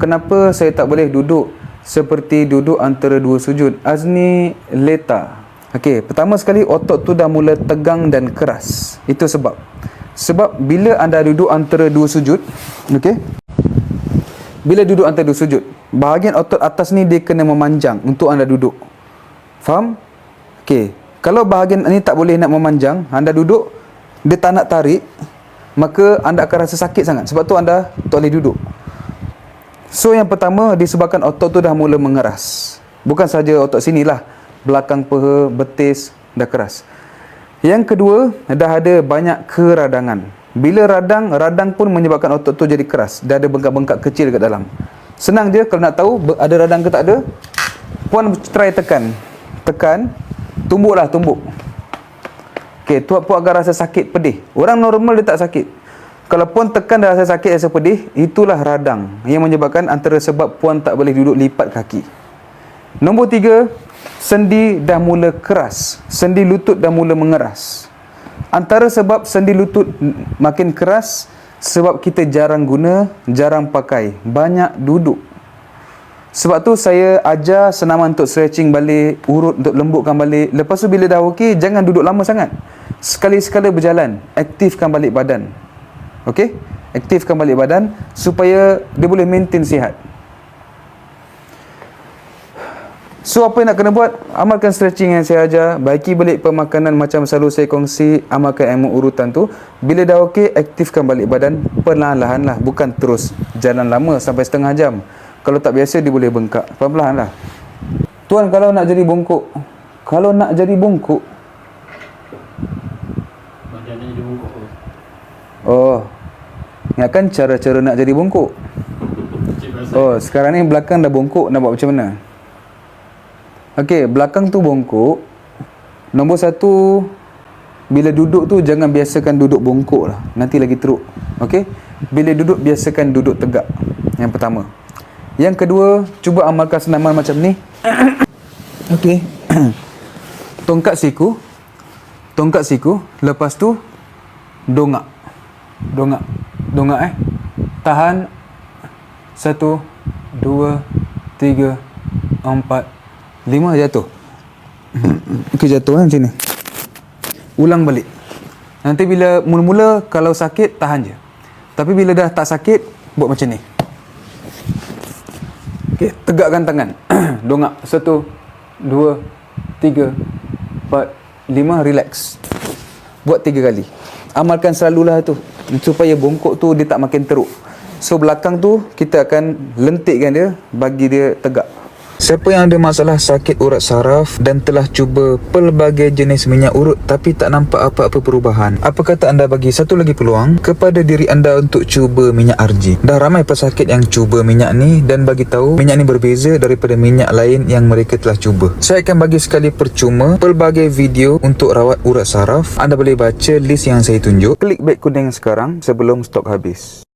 Kenapa saya tak boleh duduk seperti duduk antara dua sujud? Azni Leta. Okey, pertama sekali otot tu dah mula tegang dan keras. Itu sebab. Sebab bila anda duduk antara dua sujud, okey? Bila duduk antara dua sujud, bahagian otot atas ni dia kena memanjang untuk anda duduk. Faham? Okey. Kalau bahagian ni tak boleh nak memanjang, anda duduk, dia tak nak tarik, maka anda akan rasa sakit sangat. Sebab tu anda tak boleh duduk. So yang pertama disebabkan otot tu dah mula mengeras. Bukan saja otot sini lah, belakang peha, betis dah keras. Yang kedua, dah ada banyak keradangan. Bila radang pun menyebabkan otot tu jadi keras. Dah ada bengkak-bengkak kecil kat dalam. Senang je kalau nak tahu ada radang ke tak ada. Puan try tekan. Tumbuk. Okey, puan akan rasa sakit, pedih. Orang normal dia tak sakit. Kalau puan tekan dah rasa sakit, rasa pedih, itulah radang yang menyebabkan antara sebab puan tak boleh duduk lipat kaki. Nombor 3, sendi dah mula keras. Sendi lutut dah mula mengeras. Antara sebab sendi lutut makin keras sebab kita jarang guna, jarang pakai, banyak duduk. Sebab tu saya ajar senaman untuk stretching balik, urut untuk lembutkan balik. Lepas tu bila dah okey, jangan duduk lama sangat. Sekali-sekala berjalan, aktifkan balik badan. Okey? Aktifkan balik badan supaya dia boleh maintain sihat. So apa yang nak kena buat? Amalkan stretching yang saya ajar, baiki balik pemakanan macam selalu saya kongsi, amalkan ilmu urutan tu. Bila dah okey, aktifkan balik badan perlahan-lahan lah, bukan terus jalan lama sampai setengah jam. Kalau tak biasa dia boleh bengkak. Perlahan-lahan lah. Tuan, kalau nak jadi bongkok, macam mana jadi bongkok tu? Oh, ingatkan cara-cara nak jadi bongkok. Oh, sekarang ni belakang dah bongkok, nak buat macam mana? Okey, belakang tu bongkok. Nombor 1, bila duduk tu jangan biasakan duduk bongkok lah, nanti lagi teruk. Okey, bila duduk biasakan duduk tegak. Yang pertama. Yang kedua, cuba amalkan senaman macam ni. Okey. Tongkat siku, lepas tu dongak. Tahan 1 2 3 4 5, jatuh. Okey, jatuh kan sini. Ulang balik. Nanti bila mula-mula kalau sakit tahan je. Tapi bila dah tak sakit, buat macam ni. Okey, tegakkan tangan. Dongak 1 2 3 4 5, relax. Buat 3 kali. Amalkan selalulah tu supaya bongkok tu dia tak makin teruk. So belakang tu kita akan lentikkan dia, bagi dia tegak. Siapa yang ada masalah sakit urat saraf dan telah cuba pelbagai jenis minyak urut tapi tak nampak apa-apa perubahan, apa kata anda bagi satu lagi peluang kepada diri anda untuk cuba minyak RG? Dah ramai pesakit yang cuba minyak ni dan bagi tahu minyak ni berbeza daripada minyak lain yang mereka telah cuba. Saya akan bagi sekali percuma pelbagai video untuk rawat urat saraf. Anda boleh baca list yang saya tunjuk. Klik beg kuning sekarang sebelum stok habis.